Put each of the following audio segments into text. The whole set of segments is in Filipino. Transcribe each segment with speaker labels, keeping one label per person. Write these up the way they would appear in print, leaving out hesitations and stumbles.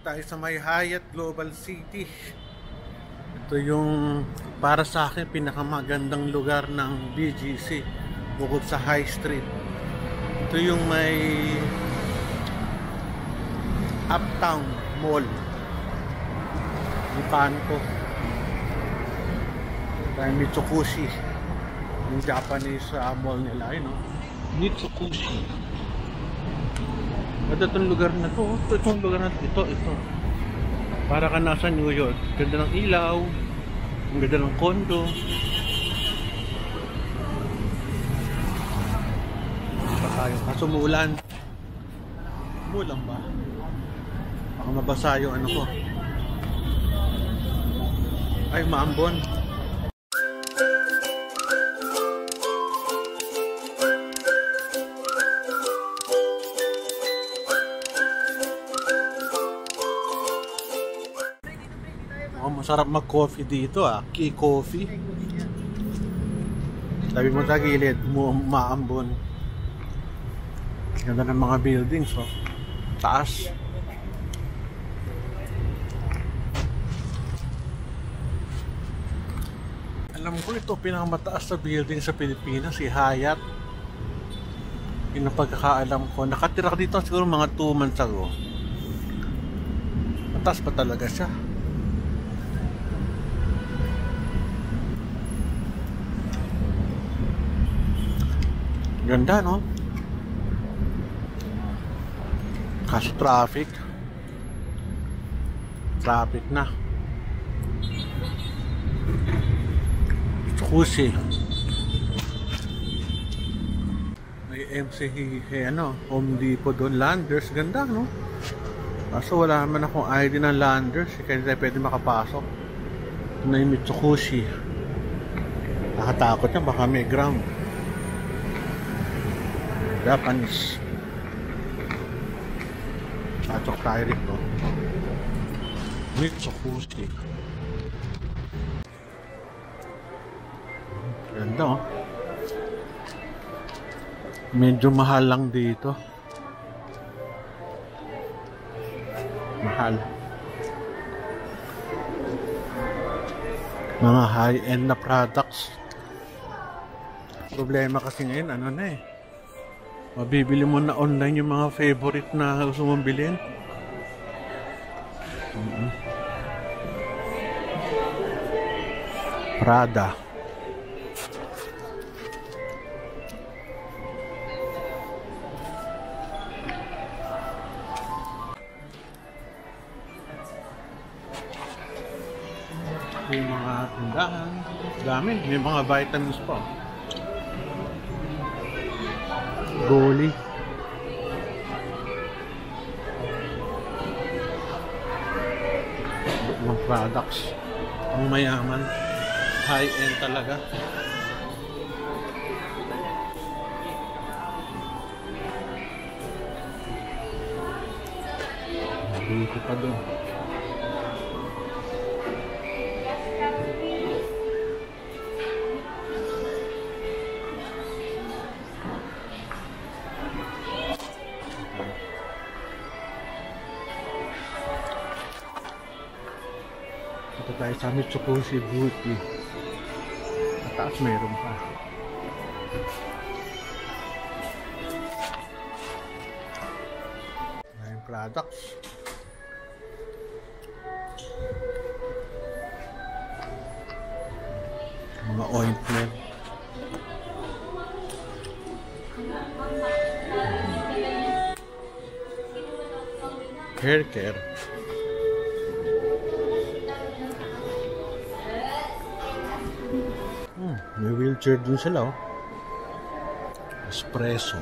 Speaker 1: tayo sa may Hyatt Global City. Ito yung para sa akin pinakamagandang lugar ng BGC bukod sa High Street. Ito yung may Uptown Mall ni Panko, tayo Mitsukushi, yung Japanese mall nila, no? Mitsukushi. Ito itong lugar na to. Itong lugar na ito. Para ka nasa New York. Ganda ng ilaw. Ang ganda ng condo. Pa tayo. Kaso umulan. Umulan ba? Baka mabasa yung ano ko. Ay, maambon. Masarap mag-coffee dito, Key Coffee. Tabi mo sa gilid, maambon. Ganda ng mga buildings, taas. Alam ko ito pinakamataas na building sa Pilipinas, si Hyatt. Yun ang pagkakaalam ko. Nakatira dito siguro mga 2 months ago. Mataas pa talaga siya. Ganda, no? Kaso traffic na. Mitsukushi. May MC Home Depot doon. Landers, ganda, no? Kaso wala naman akong ID ng Landers, kaya hindi tayo pwede makapasok. Ito na yung Mitsukushi. Nakatakot niya, baka may ground. Japanese. Tatok tayo rito. Mitsukushi. Ganda, Medyo mahal lang dito. Mahal. Mga high-end na products. Problema kasi ngayon, mabibili mo na online yung mga favorite na gusto mong bilhin. Prada. Yung mga tindahan. Dami. May mga vitamins pa. Goli. Mga products. Ang mayaman. High-end talaga. Dito pa doon. Ito tayo sa Mitsukushi Beauty. Mataas mayroon pa. Ayan products. Mga ointment. Hair care. May wheelchair din sila, Espresso.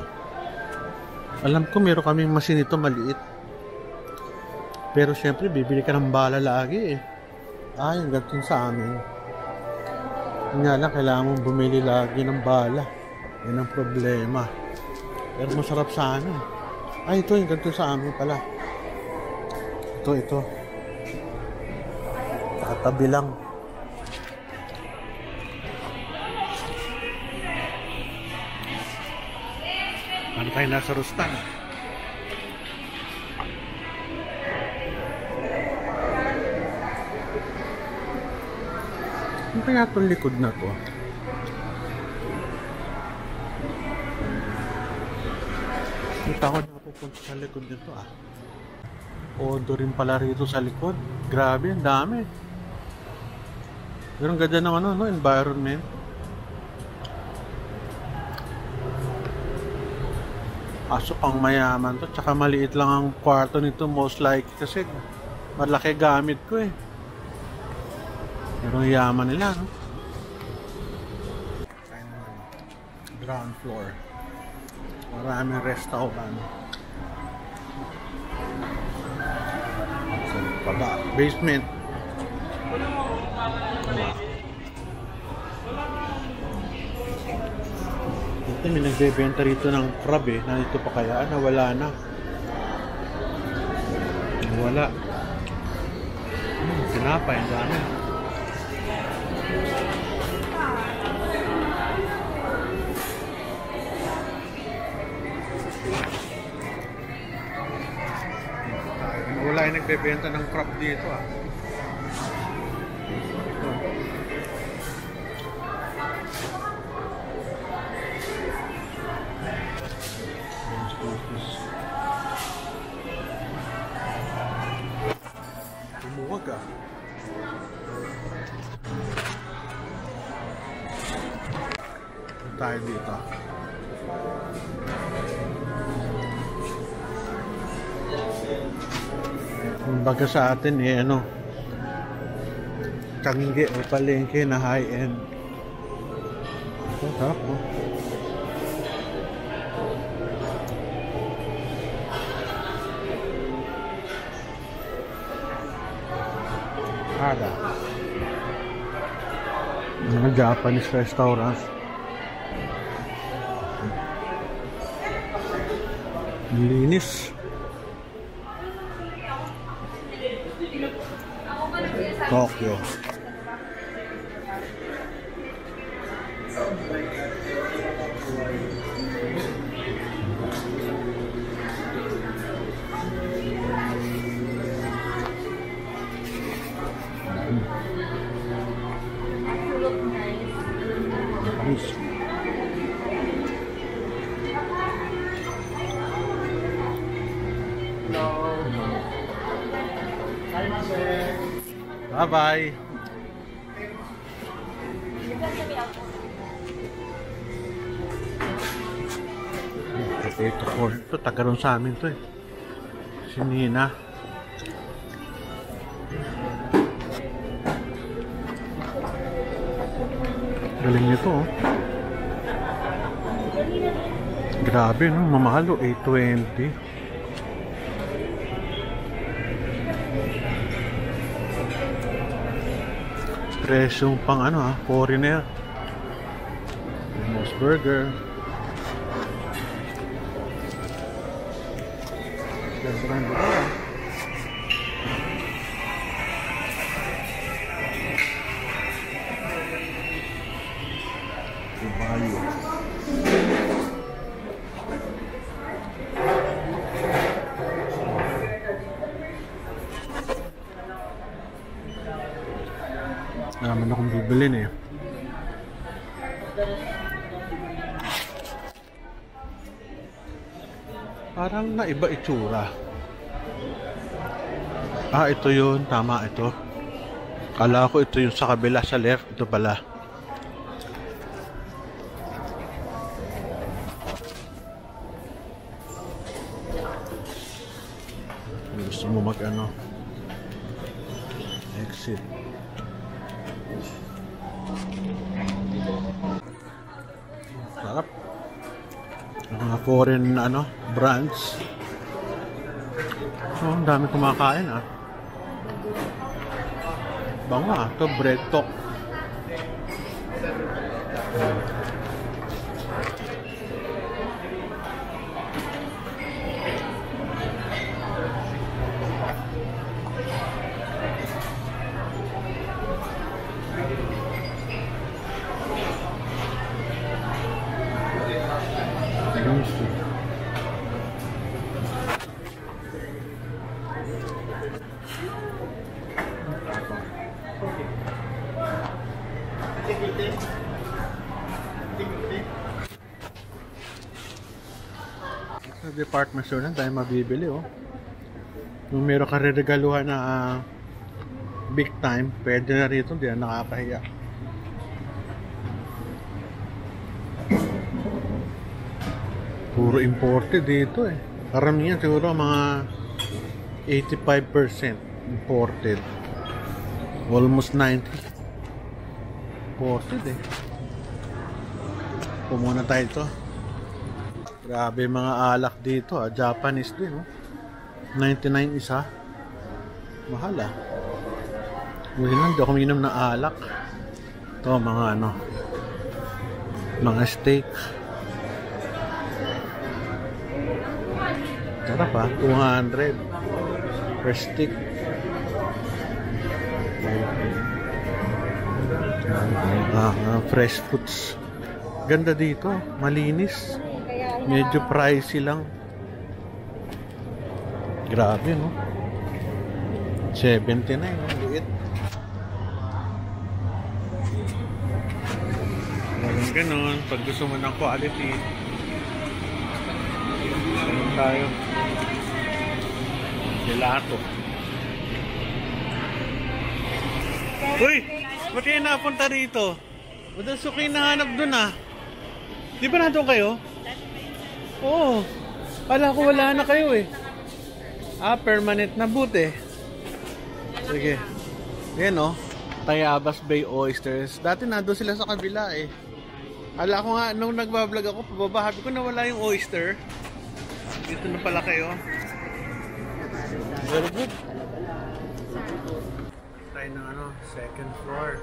Speaker 1: Alam ko meron kaming machine ito maliit. Pero syempre bibili ka ng bala lagi, yung ganito sa amin. Nga lang kailangan mong bumili lagi ng bala. Yan ang problema. Pero masarap sa amin. Ito yung ganito sa amin pala. Ito. Katabi lang. Ano tayo nasa Rustan? Ano kaya itong likod na to? Kita ko nakapupunta sa likod nito ah. Odo rin pala rito sa likod. Grabe, ang dami. Pero ang ganda ng ano, no, environment. Aso pang mayaman to. Tsaka maliit lang ang kwarto nito most likely. Kasi malaki gamit ko eh. Pero yaman nila, no? Ground floor. Maraming restaurant. Baba. Basement. Ito may nagbebenta rito ng crab eh. Nandito pa kaya? Nawala na. Nawala. Tinapay. Ang dami. Wala yung nagbebenta ng crab dito ah. Tumuwag ah. Tayo dito. Kumbaga sa atin eh ano, tangge o palengke na high-end. Ito, sarap mo. Ada. Mga Japanese restaurants. Linis. Tokyo. Bye-bye. Potato corn. Ito, taga ron sa amin to eh. Si Nina. Galing nito oh. Grabe no, mamahal oh, $8.20. Presyong pang ano ha, foreigner. Moss Burger. Restaurant dito ha. Dubayo. Naman akong bibilin eh. Parang naiba itsura. Ah, ito yun. Tama ito. Kala ko ito yung sa kabila sa left. Ito pala. Gusto mo mag ano? Exit. Sarap. Mga foreign ano, brands. Oh, ang dami kumakain ah. Bango ah, ito bread talk. Sa department store na tayo mabibili, oh. Kung meron ka regaluhan na big time, pwede na rito, hindi na nakakahiya. Puro imported dito eh. Karamihan siguro mga 85% imported. Almost 90. Imported eh. Pumuna tayo ito. Grabe mga alak dito ah. Japanese din, oh. 99 isa. Mahal ah. Hindi ako minom ng alak. Ito mga ano, mga steak. Sarap ah, 200 per stick. Fresh fruits. Ganda dito, malinis. Medyo pricey lang. Grabe, no? 79, no? Liit. Walang ganon. Pag gusto mo ng quality, ganun tayo. Gelato. Uy! Ba't kayo napunta rito? Madalas ko kayo nahanap dun ah. Di ba nandun kayo? Oo. Kala ko wala na kayo eh. Ah, permanent na buti. Sige. Yan oh. Tayabas Bay Oysters. Dati nandun sila sa kabila eh. Kala ko nga nung nagbablog ako pababa, sabi ko nawala yung oyster. Dito na pala kayo. Very good. Tayo ng ano, second floor.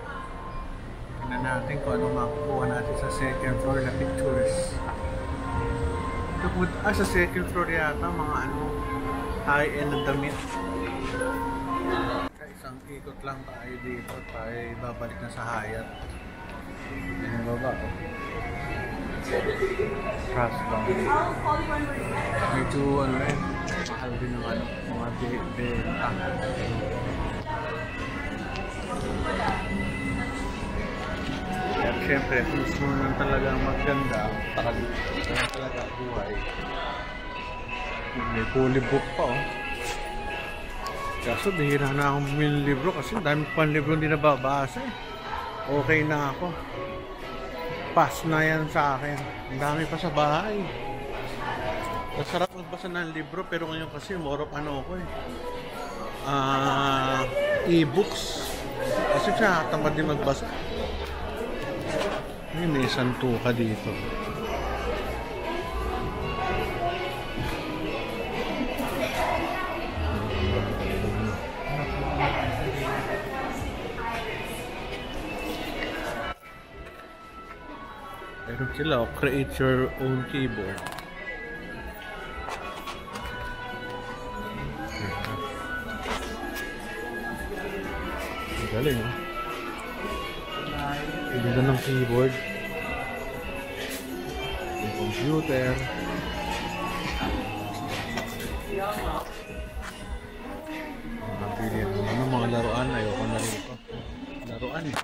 Speaker 1: Tingnan natin kung ano makukuha natin sa second floor na pictures. Sa second floor yata mga ano, high-end na damit. Isang ikot lang tayo dito. Tayo babalik na sa Hyatt. Yung baba ko. Trust bank. Medyo ano eh. Mahal din ng ano, mga benta. Kaya syempre, mismo naman talaga maganda. Talaga buhay. May fully book pa oh. Kaso bihira na akong bumili libro kasi dami pang libro hindi nababasa eh. Okay na ako. Pass na yan sa akin. Ang dami pa sa bahay. Masarap magbasa ng libro pero ngayon kasi more of ano ako eh. E-books. Kasi siya tamad din magbasa. May santuka dito. Meron sila, create your own keyboard. Ang galing, ha? Ganda ng keyboard. Yung computer. Mga laruan, ayoko na rin ito. Laruan eh.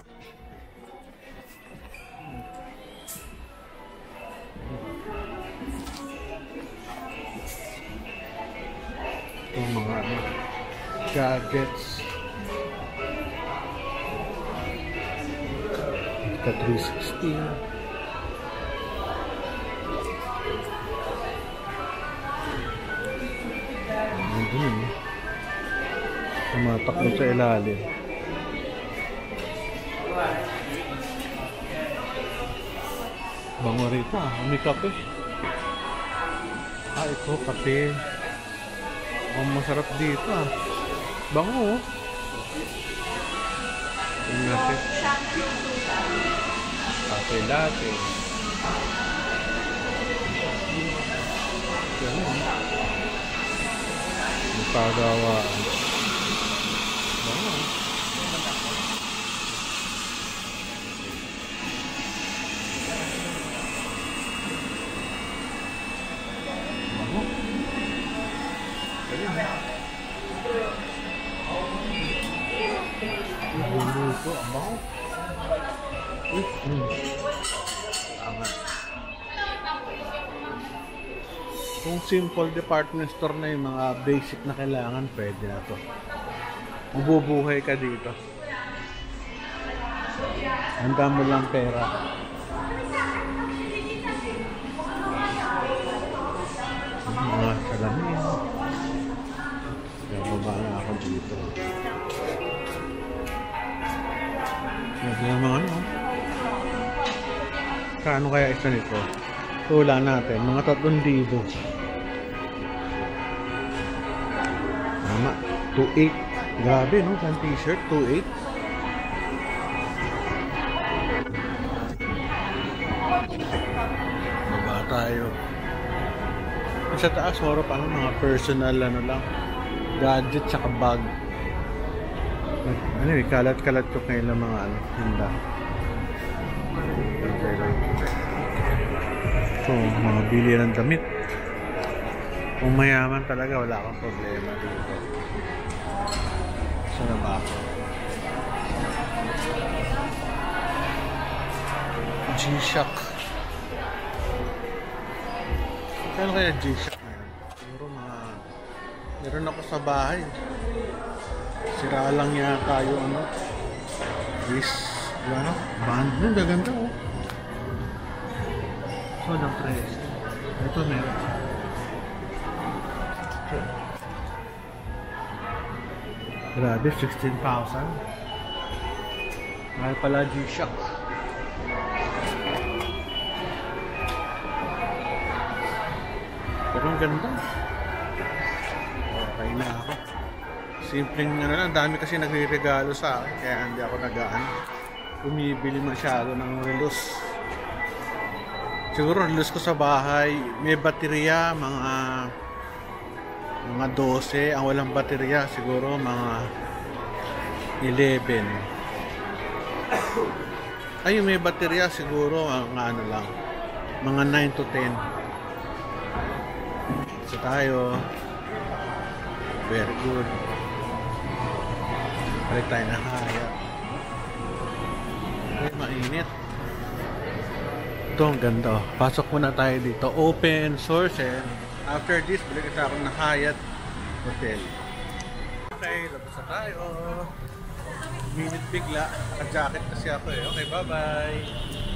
Speaker 1: Ito mga gadgets. Ito 360. Nandun eh. Tumatakbo sa ilalim. Bango rito ah. May kape. Ah, ito kape. Ang masarap dito ah. Bango oh. Tingnan natin. Kape latte. Ganun oh. May pagawaan. Bango oh. Luto, ang bango. Tama. Kung simple department store na yung mga basic na kailangan, pwede na to. Mabubuhay ka dito. Handa mo lang pera. Mga salamin. Kaya baba na ako dito. Pwede yung mga ano. Kano kaya isa nito? Tula natin, mga 3,000. Tama, 2,800. Grabe, no? Isang t-shirt, 2,800. Baba tayo. Sa taas, moro pa mga personal, ano lang, gadget, tsaka bag. Anyway, kalat-kalat ko ngayon ng mga ano, hinda. Okay lang. So, mga bili ng damit. Kung mayaman talaga, wala akong problema dito. Saan na ba ako? G-Shock. Kano kaya G-Shock na yan? Siguro mga... meron ako sa bahay. Sira lang yata yung ano. Ano? Band. Ang gaganda oh. So, ng price. Ito meron. Grabe, 16,000. Mahal pala G-Shock. Pero ang ganda. Okay na ako. Simpleng ano lang, dami kasi nagre-regalo sa akin. Kaya hindi ako nagaan. Bumibili masyado ng relos. Siguro relos ko sa bahay. May baterya, mga 12. Ang walang baterya, siguro mga 11. Ay, may baterya siguro mga ano lang, mga 9 to 10. So tayo. Very good. Balik tayo na kaya. Ay, mainit. Ito ang ganda. Pasok muna tayo dito. Open source eh. After this, balik tayo na Hyatt Hotel. Okay, labas na tayo. Minute bigla. Naka-jacket kasi ako eh. Okay, bye-bye.